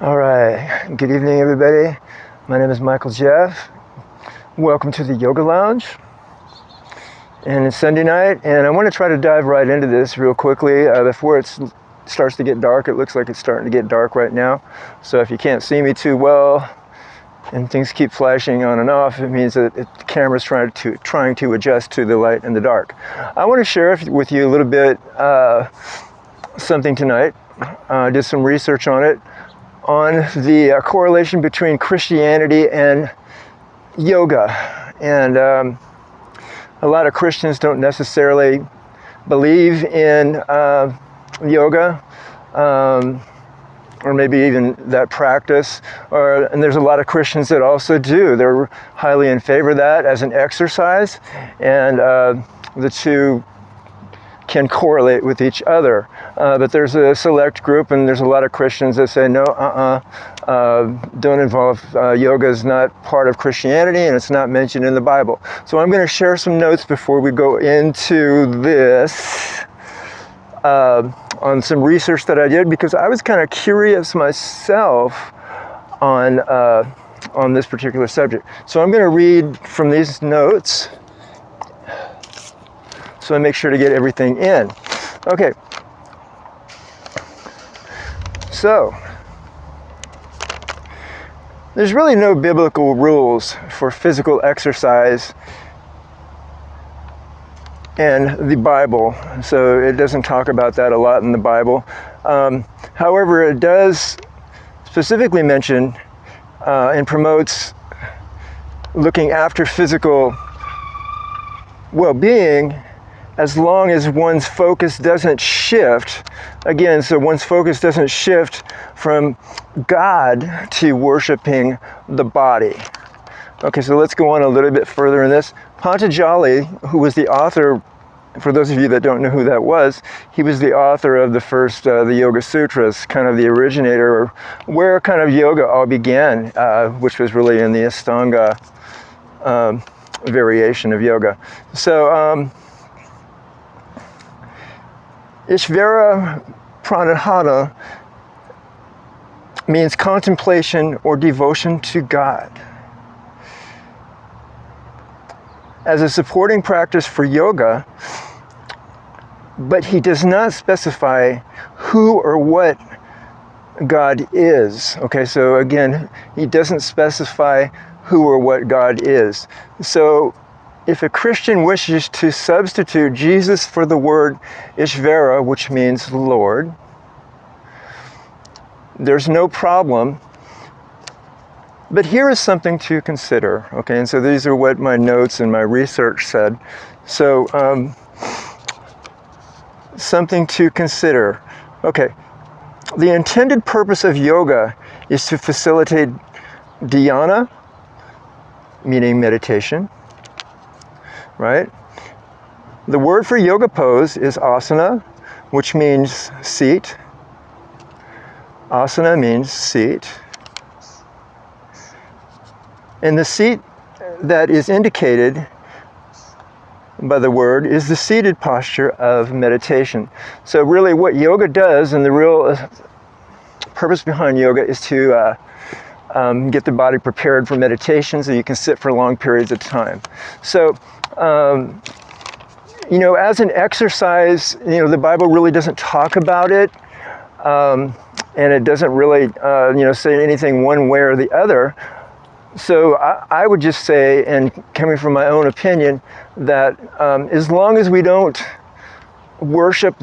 All right, good evening everybody. My name is Michael Jeff. Welcome to the Yoga Lounge. And it's Sunday night, and I want to try to dive right into this real quickly before it starts to get dark. It looks like it's starting to get dark right now. So if you can't see me too well and things keep flashing on and off, it means that the camera's trying to adjust to the light and the dark. I want to share with you a little bit something tonight. I did some research on it, on the correlation between Christianity and yoga. And a lot of Christians don't necessarily believe in yoga, or maybe even that practice. And there's a lot of Christians that also do. They're highly in favor of that as an exercise, and the two can correlate with each other. But there's a select group, and there's a lot of Christians that say, no, don't involve, yoga is not part of Christianity, and it's not mentioned in the Bible. So I'm going to share some notes before we go into this, on some research that I did, because I was kind of curious myself on this particular subject. So I'm going to read from these notes, so I make sure to get everything in. Okay. So, there's really no biblical rules for physical exercise in the Bible. So it doesn't talk about that a lot in the Bible. However, it does specifically mention and promotes looking after physical well-being, as long as one's focus doesn't shift. Again, so one's focus doesn't shift from God to worshiping the body. Okay, so let's go on a little bit further in this. Pantanjalli, who was the author, for those of you that don't know who that was, he was the author of the first, the Yoga Sutras, kind of the originator, where kind of yoga all began, which was really in the Ashtanga variation of yoga. So, Ishvara pranadhana means contemplation or devotion to God. As a supporting practice for yoga, but he does not specify who or what God is. Okay, so again, he doesn't specify who or what God is. So if a Christian wishes to substitute Jesus for the word Ishvara, which means Lord, there's no problem. But here is something to consider, okay? And so these are what my notes and my research said. So, something to consider. Okay, the intended purpose of yoga is to facilitate dhyana, meaning meditation, right? The word for yoga pose is asana, which means seat. Asana means seat. And the seat that is indicated by the word is the seated posture of meditation. So really what yoga does, and the real purpose behind yoga, is to get the body prepared for meditation so you can sit for long periods of time. So, as an exercise, the Bible really doesn't talk about it, and it doesn't really, say anything one way or the other. So I would just say, and coming from my own opinion, that as long as we don't worship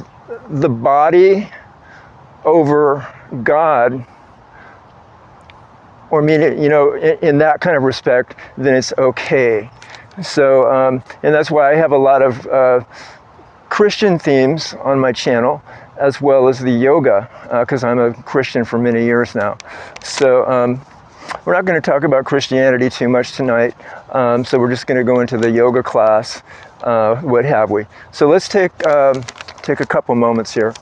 the body over God, or mean it, in that kind of respect, then it's okay. So, and that's why I have a lot of Christian themes on my channel, as well as the yoga, because I'm a Christian for many years now. So we're not going to talk about Christianity too much tonight, so we're just going to go into the yoga class, what have we. So let's take a couple moments here.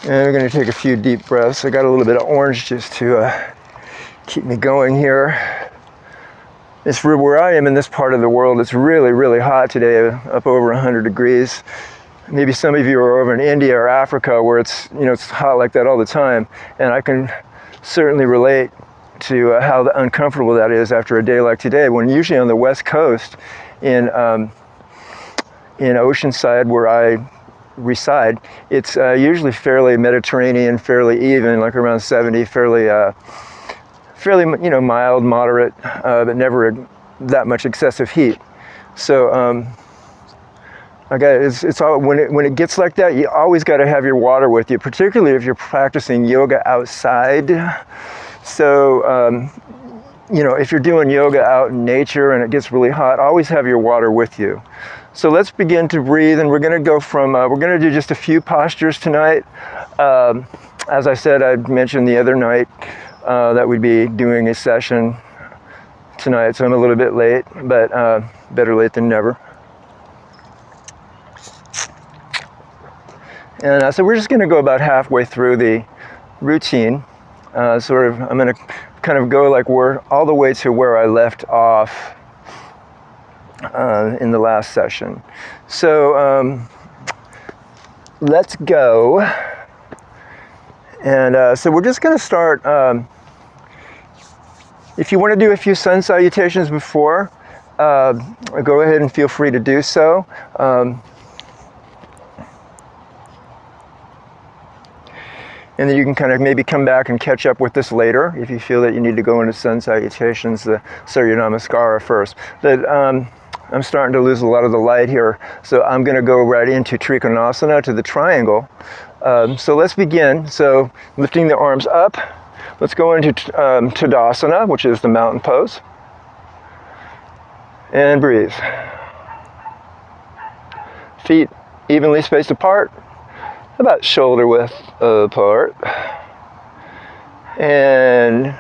And we're going to take a few deep breaths. I got a little bit of orange juice to keep me going here. It's where I am in this part of the world. It's really, really hot today, up over 100 degrees. Maybe some of you are over in India or Africa where it's, it's hot like that all the time. And I can certainly relate to how uncomfortable that is after a day like today, when usually on the West Coast in Oceanside where I reside, it's usually fairly Mediterranean, fairly even, like around 70, fairly mild, moderate, but never that much excessive heat. So it's all, when it gets like that, you always got to have your water with you, particularly if you're practicing yoga outside. So if you're doing yoga out in nature and it gets really hot, always have your water with you. So let's begin to breathe, and we're going to go from, we're going to do just a few postures tonight. As I said, I mentioned the other night that we'd be doing a session tonight, so I'm a little bit late, but better late than never. And so we're just going to go about halfway through the routine. I'm going to kind of go all the way to where I left off in the last session. So let's go. And so we're just going to start. If you want to do a few sun salutations before, go ahead and feel free to do so. And then you can kind of maybe come back and catch up with this later if you feel that you need to go into sun salutations, the Surya Namaskara first. But I'm starting to lose a lot of the light here, so I'm going to go right into Trikonasana, to the triangle. So let's begin. So lifting the arms up, let's go into Tadasana, which is the mountain pose. And breathe. Feet evenly spaced apart, about shoulder width apart, and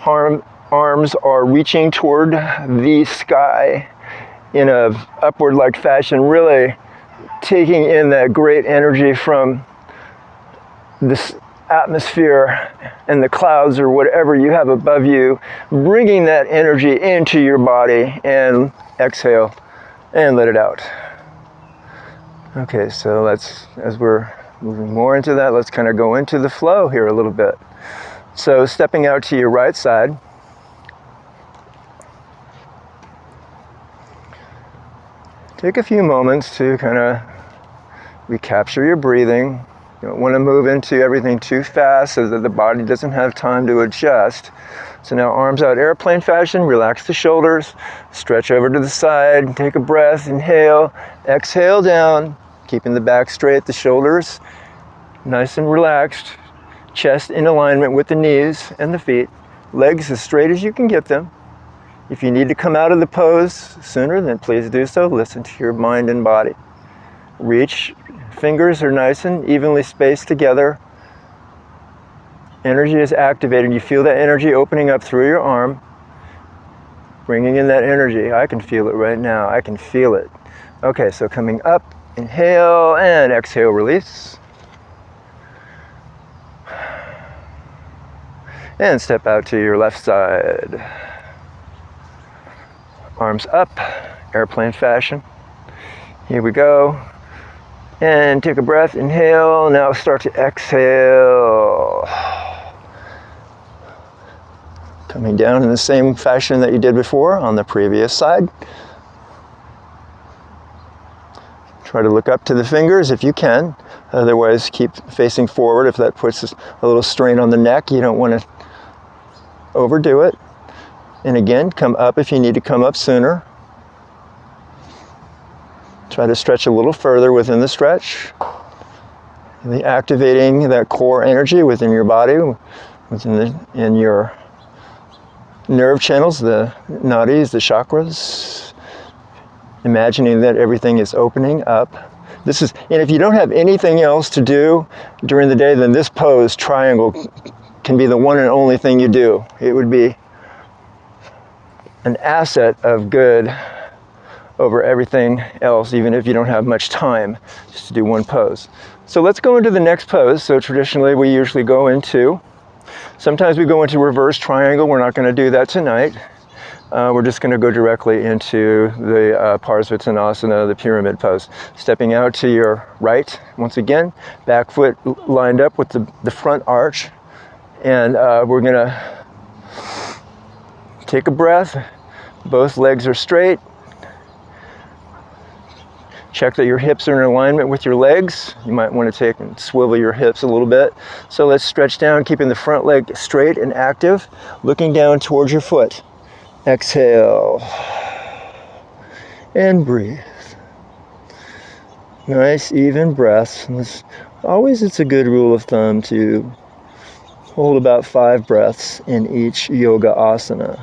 arms are reaching toward the sky in a upward like fashion, really taking in that great energy from this atmosphere and the clouds or whatever you have above you, bringing that energy into your body, and exhale and let it out. Okay, so as we're moving more into that, let's kind of go into the flow here a little bit. So stepping out to your right side, take a few moments to kind of recapture your breathing. You don't want to move into everything too fast so that the body doesn't have time to adjust. So now arms out airplane fashion, relax the shoulders, stretch over to the side, take a breath, inhale, exhale down, keeping the back straight, the shoulders nice and relaxed, chest in alignment with the knees and the feet, legs as straight as you can get them. If you need to come out of the pose sooner, then please do so. Listen to your mind and body. Reach, fingers are nice and evenly spaced together. Energy is activated. You feel that energy opening up through your arm, bringing in that energy. I can feel it right now. I can feel it. Okay, so coming up, inhale and exhale, release. And step out to your left side. Arms up, airplane fashion. Here we go. And take a breath, inhale. Now start to exhale. Coming down in the same fashion that you did before on the previous side. Try to look up to the fingers if you can. Otherwise, keep facing forward if that puts a little strain on the neck. You don't want to overdo it. And again, come up if you need to come up sooner. Try to stretch a little further within the stretch. Activating that core energy within your body, in your nerve channels, the nadis, the chakras. Imagining that everything is opening up. And if you don't have anything else to do during the day, then this pose, triangle, can be the one and only thing you do. It would be an asset of good over everything else, even if you don't have much time just to do one pose. So let's go into the next pose. So traditionally we usually go into, sometimes we go into reverse triangle. We're not going to do that tonight. we're just going to go directly into the Parsvottanasana, the pyramid pose. Stepping out to your right, once again, back foot lined up with the front arch. And we're going to take a breath. Both legs are straight. Check that your hips are in alignment with your legs. You might want to take and swivel your hips a little bit. So let's stretch down, keeping the front leg straight and active, looking down towards your foot. Exhale and breathe. Nice even breaths. It's a good rule of thumb to hold about 5 breaths in each yoga asana.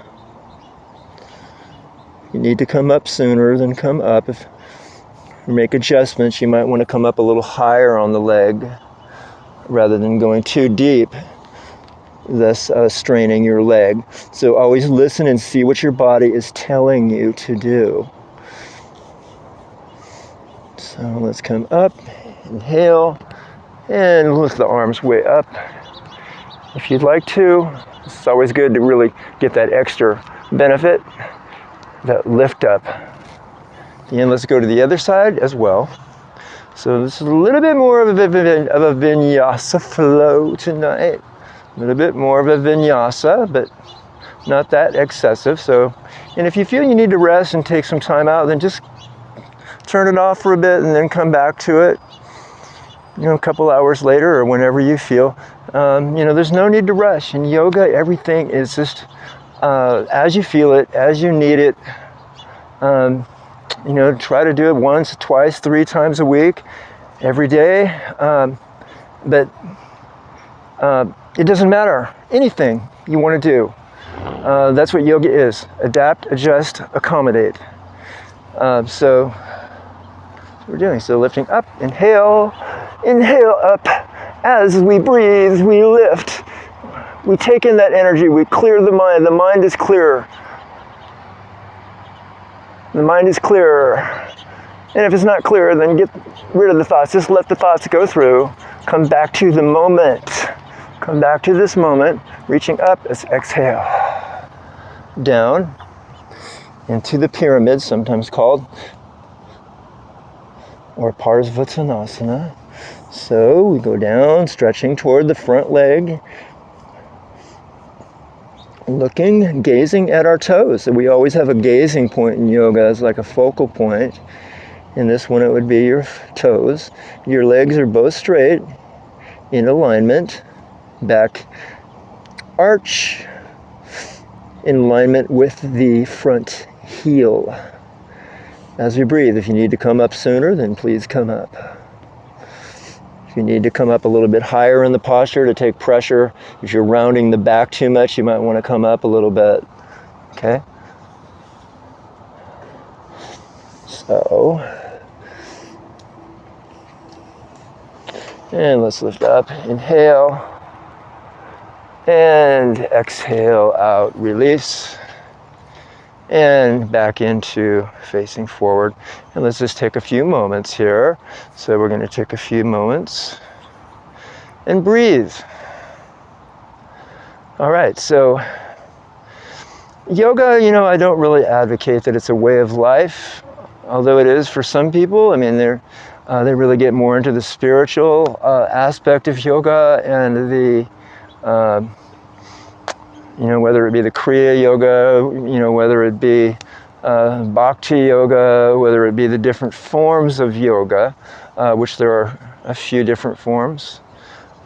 You need to come up sooner than come up. If you make adjustments, you might want to come up a little higher on the leg rather than going too deep, thus straining your leg. So always listen and see what your body is telling you to do. So let's come up, inhale, and lift the arms way up. If you'd like to, it's always good to really get that extra benefit, that lift up. And let's go to the other side as well. So this is a little bit more of a vinyasa flow tonight. A little bit more of a vinyasa, but not that excessive. So, and if you feel you need to rest and take some time out, then just turn it off for a bit and then come back to it, a couple hours later or whenever you feel. There's no need to rush. In yoga, everything is just as you feel it, as you need it. Try to do it once, twice, 3 times a week, every day. But it doesn't matter. Anything you want to do. That's what yoga is. Adapt, adjust, accommodate. So we're doing. So lifting up, inhale up. As we breathe, we lift. We take in that energy. We clear the mind. The mind is clear. The mind is clearer. And if it's not clear, then get rid of the thoughts. Just let the thoughts go through. Come back to the moment. Come back to this moment. Reaching up as exhale. Down into the pyramid, sometimes called, or Parsvottanasana. So we go down, stretching toward the front leg. Looking, gazing at our toes. So we always have a gazing point in yoga. It's like a focal point. In this one, it would be your toes. Your legs are both straight, in alignment. Back arch, in alignment with the front heel. As we breathe, if you need to come up sooner, then please come up. If you need to come up a little bit higher in the posture to take pressure, if you're rounding the back too much, you might want to come up a little bit. Okay? So, and let's lift up. Inhale. And exhale out, release. And back into facing forward. And let's just take a few moments here. So we're going to take a few moments and breathe. All right, so yoga, I don't really advocate that it's a way of life, although it is for some people. I mean, they really get more into the spiritual aspect of yoga and the whether it be the Kriya Yoga, whether it be Bhakti Yoga, whether it be the different forms of yoga, which there are a few different forms,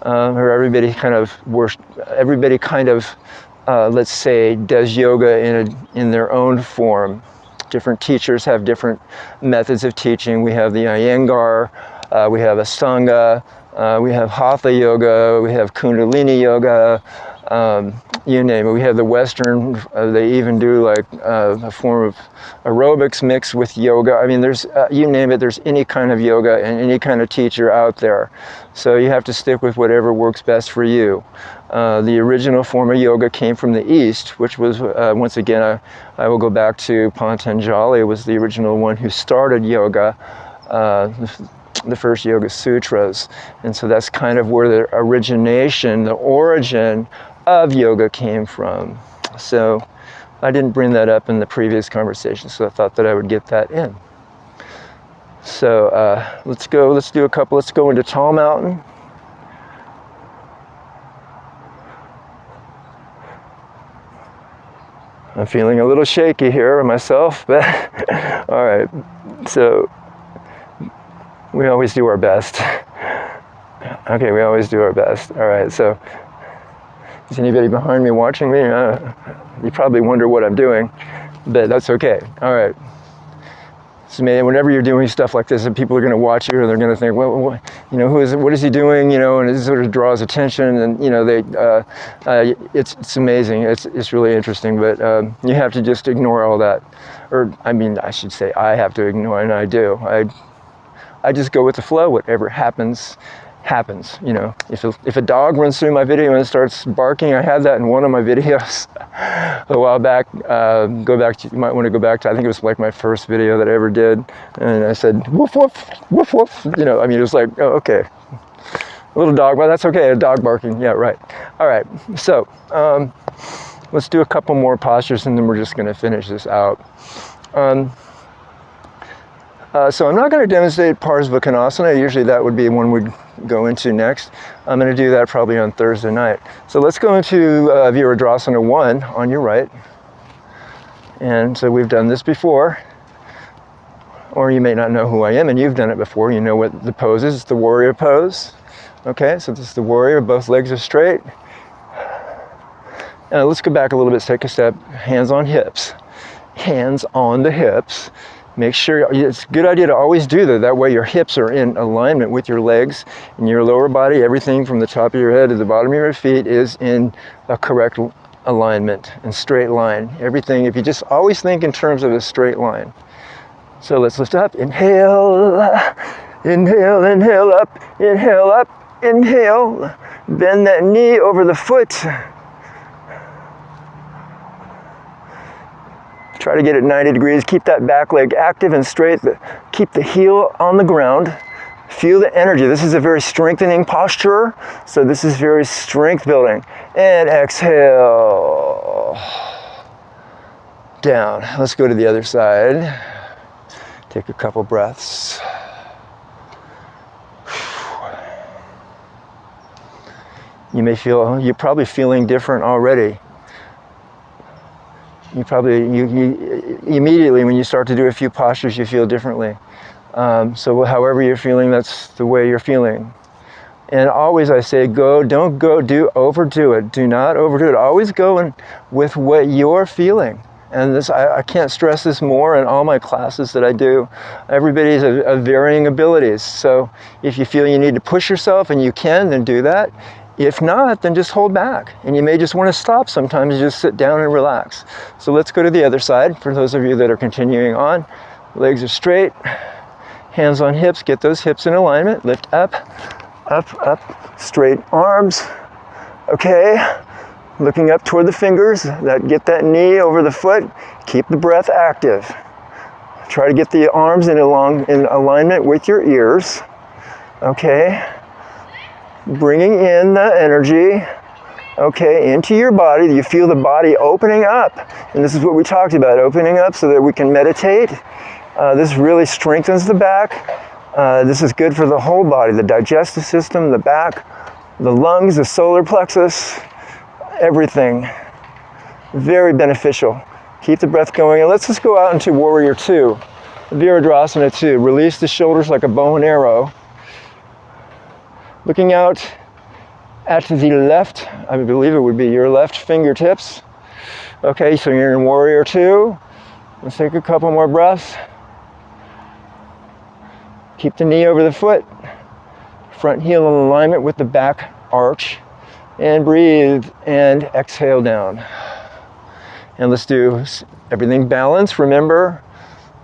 or everybody kind of, let's say, does yoga in their own form. Different teachers have different methods of teaching. We have the Iyengar, we have Ashtanga, we have Hatha Yoga, we have Kundalini Yoga, you name it. We have the Western, they even do like a form of aerobics mixed with yoga. I mean, there's, you name it, there's any kind of yoga and any kind of teacher out there. So you have to stick with whatever works best for you. The original form of yoga came from the East, which was, once again, I will go back to Pantanjalli, was the original one who started yoga, the first Yoga Sutras. And so that's kind of where the origin of yoga came from. So I didn't bring that up in the previous conversation, so I thought that I would get that in. So let's do a couple. Let's go into tall mountain. I'm feeling a little shaky here myself, but all right. So we always do our best. Okay, we always do our best. All right, so is anybody behind me watching me? You probably wonder what I'm doing, but that's okay. All right. So whenever you're doing stuff like this, and people are going to watch you, and they're going to think, well, what is he doing? And it sort of draws attention, and it's amazing. It's really interesting, but you have to just ignore all that, or I should say, I have to ignore, and I do. I just go with the flow. Whatever happens. If a dog runs through my video and starts barking, I had that in one of my videos a while back. You might want to go back to, I think it was like my first video that I ever did, and I said woof woof woof woof. It was like, oh, okay, a little dog, well, that's okay, a dog barking, yeah, right. All right, so let's do a couple more postures, and then we're just going to finish this out. So I'm not going to demonstrate Parsvakonasana. Usually that would be one we'd go into next. I'm going to do that probably on Thursday night. So let's go into Virabhadrasana 1 on your right. And so we've done this before. Or you may not know who I am, and you've done it before. You know what the pose is. It's the warrior pose. Okay, so this is the warrior. Both legs are straight. Let's go back a little bit, take a step. Hands on hips. Hands on the hips. Make sure, it's a good idea to always do that. That way your hips are in alignment with your legs and your lower body. Everything from the top of your head to the bottom of your feet is in a correct alignment and straight line. Everything, if you just always think in terms of a straight line. So let's lift up. Inhale, inhale, inhale up, inhale. Bend that knee over the foot. Try to get it 90 degrees. Keep that back leg active and straight. Keep the heel on the ground. Feel the energy. This is a very strengthening posture. So this is very strength building. And exhale. Down. Let's go to the other side. Take a couple breaths. You're probably feeling different already. You immediately, when you start to do a few postures, you feel differently. So however you're feeling, that's the way you're feeling. And always I say, don't overdo it. Do not overdo it. Always go with what you're feeling. And this, I can't stress this more in all my classes that I do. Everybody's of varying abilities. So if you feel you need to push yourself and you can, then do that. If not, then just hold back. And you may just want to stop sometimes, just sit down and relax. So let's go to the other side. For those of you that are continuing on, legs are straight, hands on hips, get those hips in alignment, lift up, straight arms. Okay, looking up toward the fingers, get that knee over the foot, keep the breath active. Try to get the arms in alignment with your ears. Okay. Bringing in the energy, okay, into your body. You feel the body opening up. And this is what we talked about, opening up so that we can meditate. This really strengthens the back. This is good for the whole body, the digestive system, the back, the lungs, the solar plexus, everything. Very beneficial. Keep the breath going. And let's just go out into Warrior 2, Virabhadrasana 2. Release the shoulders like a bow and arrow. Looking out at the left, I believe it would be your left fingertips. Okay, so you're in Warrior 2. Let's take a couple more breaths. Keep the knee over the foot. Front heel in alignment with the back arch. And breathe and exhale down. And let's do everything balanced. Remember,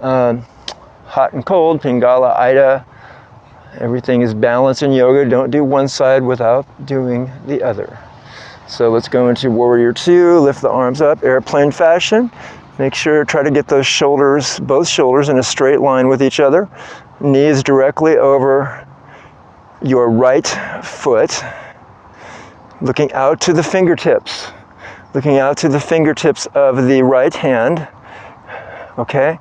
hot and cold, Pingala, Ida. Everything is balanced in yoga. Don't do one side without doing the other. So let's go into Warrior 2. Lift the arms up, airplane fashion. Make sure, try to get those shoulders, both shoulders in a straight line with each other. Knees directly over your right foot. Looking out to the fingertips. looking out to the fingertips of the right hand. Okay?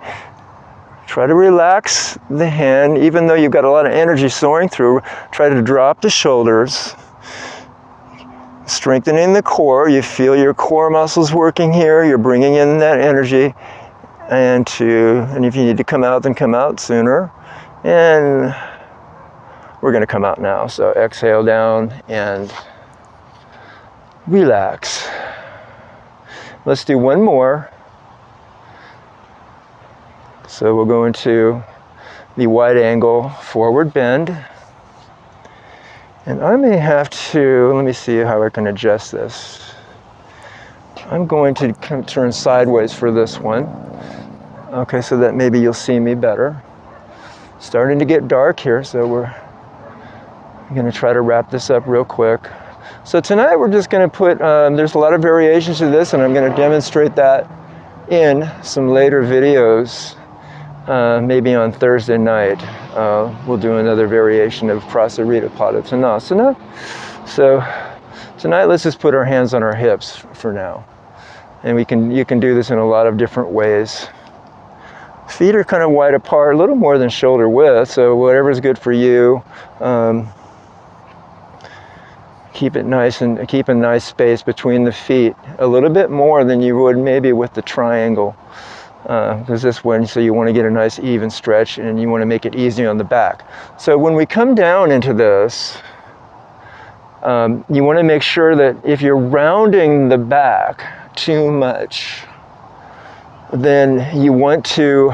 Try to relax the hand, even though you've got a lot of energy soaring through. Try to drop the shoulders. Strengthening the core. You feel your core muscles working here. You're bringing in that energy. And if you need to come out, then come out sooner. And we're going to come out now. So exhale down and relax. Let's do one more. So we'll go into the wide angle forward bend. And I may have to, let me see how I can adjust this. I'm going to turn sideways for this one. Okay, so that maybe you'll see me better. Starting to get dark here, so we're going to try to wrap this up real quick. So tonight we're just going to put, there's a lot of variations to this, and I'm going to demonstrate that in some later videos, maybe on Thursday night. We'll do another variation of Prasarita Padottanasana. So tonight let's just put our hands on our hips for now. And you can do this in a lot of different ways. Feet are kind of wide apart, a little more than shoulder width, so whatever's good for you. Keep it nice and keep a nice space between the feet, a little bit more than you would maybe with the triangle, because this one, so you want to get a nice even stretch and you want to make it easy on the back. So when we come down into this, you want to make sure that if you're rounding the back too much, then you want to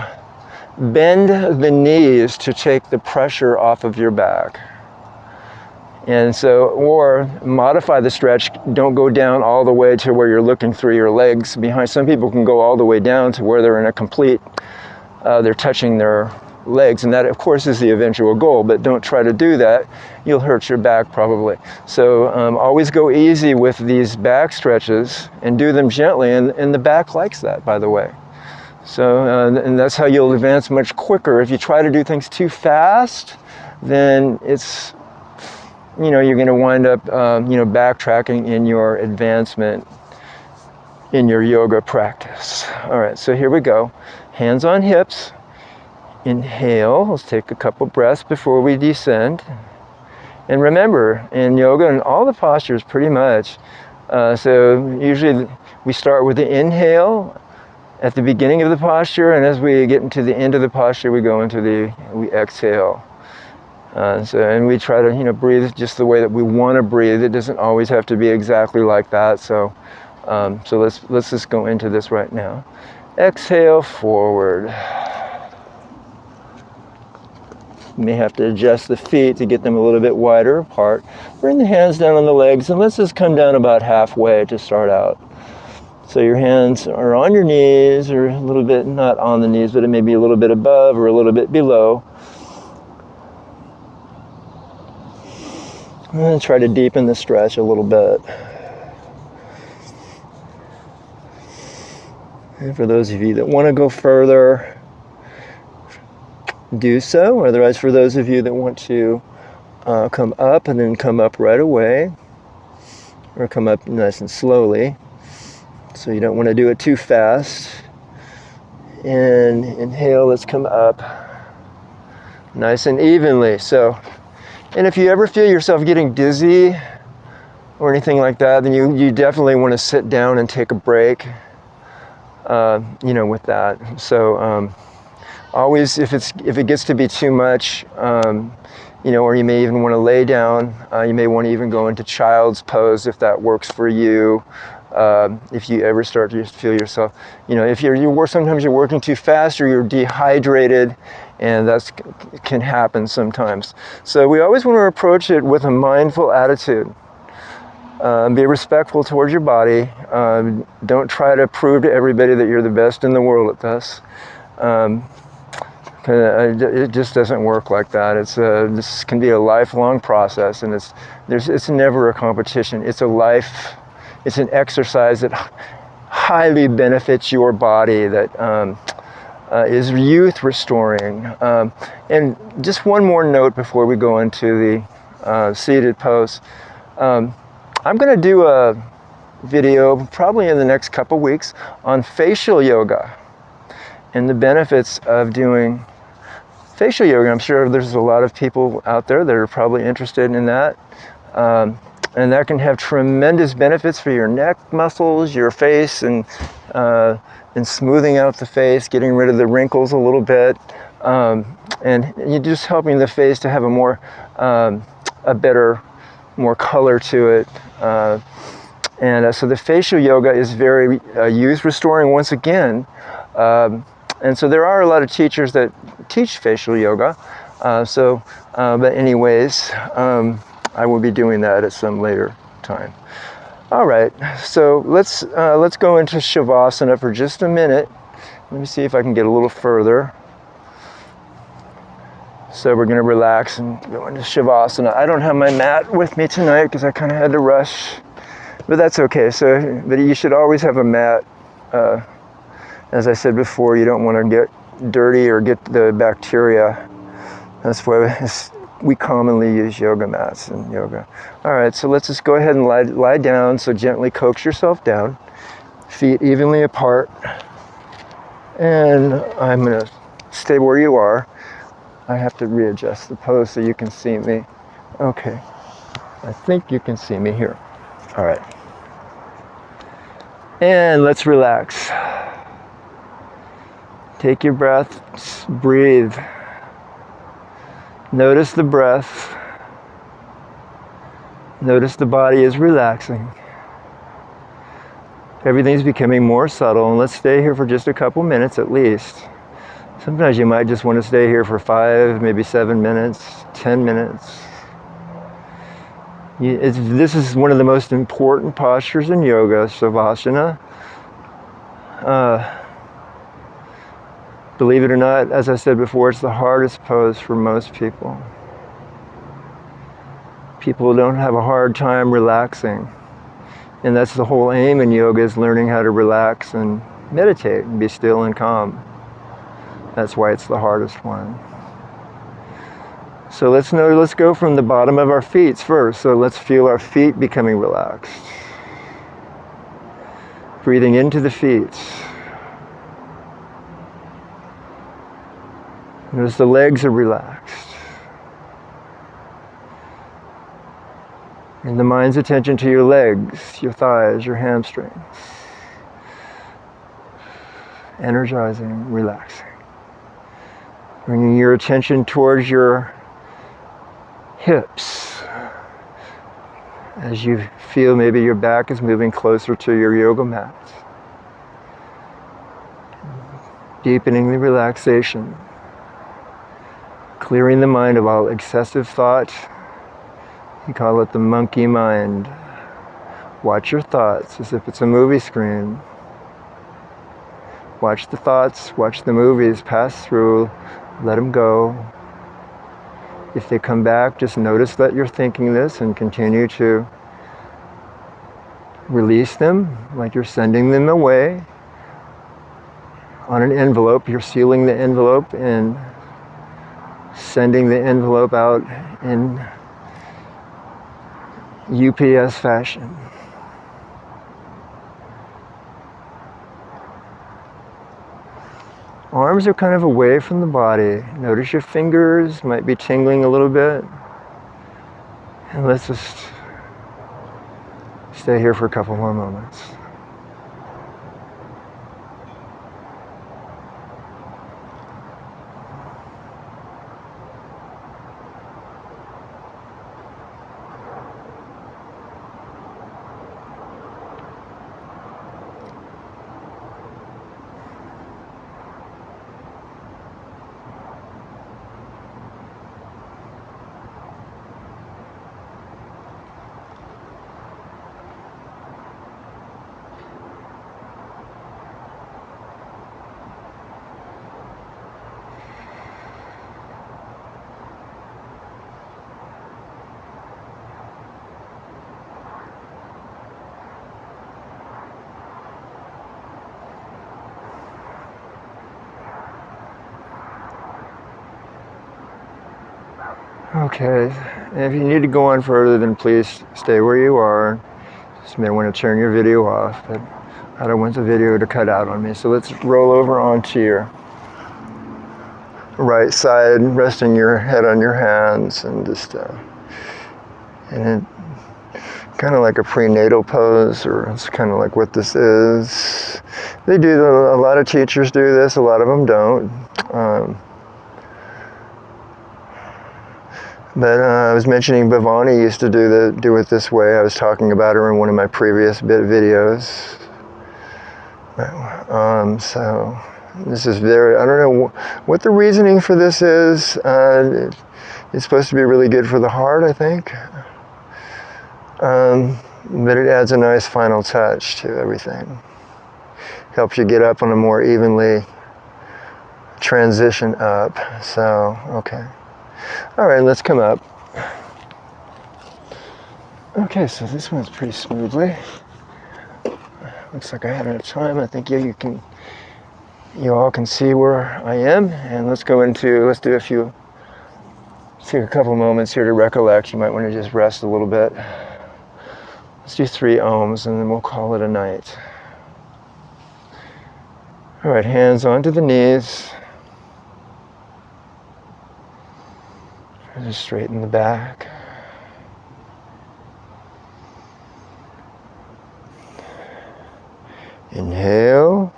bend the knees to take the pressure off of your back. And so, or modify the stretch, don't go down all the way to where you're looking through your legs behind. Some people can go all the way down to where they're in a complete, they're touching their legs, and that of course is the eventual goal, but don't try to do that. You'll hurt your back probably. So always go easy with these back stretches and do them gently, and the back likes that, by the way. So, and that's how you'll advance much quicker. If you try to do things too fast, then it's, you're going to wind up, backtracking in your advancement in your yoga practice. All right, so here we go. Hands on hips. Inhale. Let's take a couple breaths before we descend. And remember, in yoga and all the postures pretty much, so usually we start with the inhale at the beginning of the posture, and as we get into the end of the posture, we exhale. And we try to, breathe just the way that we want to breathe. It doesn't always have to be exactly like that. So, let's just go into this right now. Exhale forward. You may have to adjust the feet to get them a little bit wider apart. Bring the hands down on the legs, and let's just come down about halfway to start out. So your hands are on your knees, or a little bit, not on the knees, but it may be a little bit above or a little bit below. And try to deepen the stretch a little bit. And for those of you that want to go further, do so. Otherwise, for those of you that want to come up and then come up right away, or come up nice and slowly, so you don't want to do it too fast. And inhale, let's come up nice and evenly. So, and if you ever feel yourself getting dizzy or anything like that, then you definitely want to sit down and take a break, with that. So always, if it gets to be too much, or you may even want to lay down, you may want to even go into child's pose if that works for you. If you ever start to feel yourself, if sometimes you're working too fast or you're dehydrated, and that can happen sometimes. So we always want to approach it with a mindful attitude. Be respectful towards your body. Don't try to prove to everybody that you're the best in the world at this. It just doesn't work like that. This can be a lifelong process, and it's never a competition. It's an exercise that highly benefits your body, that is youth restoring. And just one more note before we go into the seated pose. I'm going to do video, probably in the next couple weeks, on facial yoga and the benefits of doing facial yoga. I'm sure there's a lot of people out there that are probably interested in that. And that can have tremendous benefits for your neck muscles, your face, and smoothing out the face, getting rid of the wrinkles a little bit, and you're just helping the face to have a better, more color to it. So the facial yoga is very youth restoring once again. And so there are a lot of teachers that teach facial yoga. But anyways, I will be doing that at some later time. All right, so let's go into shavasana for just a minute. Let me see if I can get a little further. So we're going to relax and go into shavasana. I don't have my mat with me tonight because I kind of had to rush, but that's okay. But you should always have a mat. As I said before, you don't want to get dirty or get the bacteria. That's why we commonly use yoga mats in yoga. All right, so let's just go ahead and lie down. So gently coax yourself down, feet evenly apart. And I'm going to stay where you are. I have to readjust the pose so you can see me. Okay, I think you can see me here. All right. And let's relax. Take your breath, breathe. Notice the breath. Notice the body is relaxing. Everything's becoming more subtle, and let's stay here for just a couple minutes at least. Sometimes you might just want to stay here for 5, maybe 7 minutes, 10 minutes. This is one of the most important postures in yoga, shavasana. Believe it or not, as I said before, it's the hardest pose for most people. People don't have a hard time relaxing. And that's the whole aim in yoga, is learning how to relax and meditate and be still and calm. That's why it's the hardest one. So let's go from the bottom of our feet first. So let's feel our feet becoming relaxed. Breathing into the feet. Notice the legs are relaxed. And the mind's attention to your legs, your thighs, your hamstrings. Energizing, relaxing. Bringing your attention towards your hips. As you feel maybe your back is moving closer to your yoga mat. Deepening the relaxation. Clearing the mind of all excessive thought. You call it the monkey mind. Watch your thoughts as if it's a movie screen. Watch the thoughts, watch the movies pass through, let them go. If they come back, just notice that you're thinking this and continue to release them, like you're sending them away. On an envelope, you're sealing the envelope and sending the envelope out in UPS fashion. Arms are kind of away from the body. Notice your fingers might be tingling a little bit. And let's just stay here for a couple more moments. Okay, and if you need to go on further, then please stay where you are. So you may want to turn your video off, but I don't want the video to cut out on me. So let's roll over onto your right side, resting your head on your hands, and just and kind of like a prenatal pose, or it's kind of like what this is. They do, a lot of teachers do this, a lot of them don't. But I was mentioning Bhavani used to do it this way. I was talking about her in one of my previous videos. So this is very, I don't know what the reasoning for this is. It's supposed to be really good for the heart, I think. But it adds a nice final touch to everything. Helps you get up on a more evenly transition up. So, okay. All right, let's come up. Okay, so this one's pretty smoothly. Looks like I had enough time. I think you all can see where I am. And let's do take a couple moments here to recollect. You might want to just rest a little bit. Let's do 3 ohms and then we'll call it a night. All right, hands onto the knees. Just straighten the back. Inhale.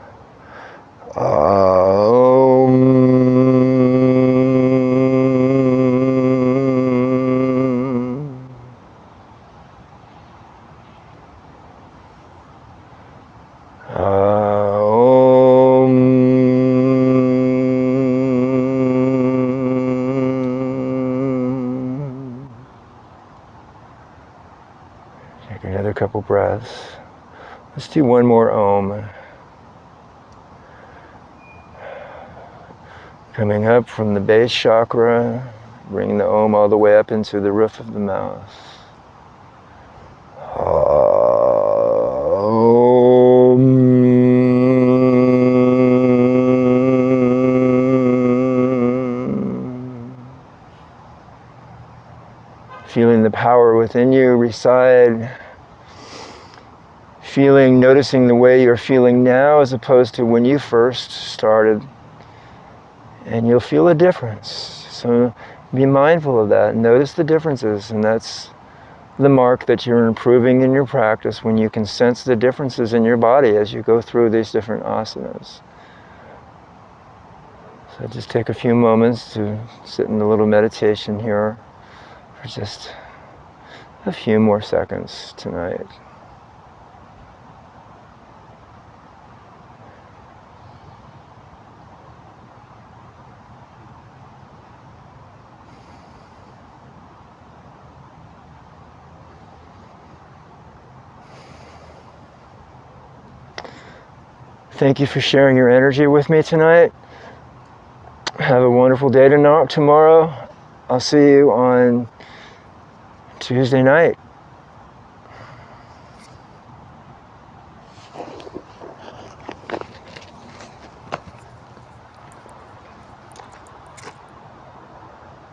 Take another couple breaths. Let's do one more Om. Coming up from the base chakra, bringing the Om all the way up into the roof of the mouth. Feeling the power within you reside. Noticing the way you're feeling now as opposed to when you first started. And you'll feel a difference. So be mindful of that. Notice the differences, and that's the mark that you're improving in your practice, when you can sense the differences in your body as you go through these different asanas. So just take a few moments to sit in a little meditation here for just a few more seconds tonight. Thank you for sharing your energy with me tonight. Have a wonderful day tomorrow. I'll see you on Tuesday night.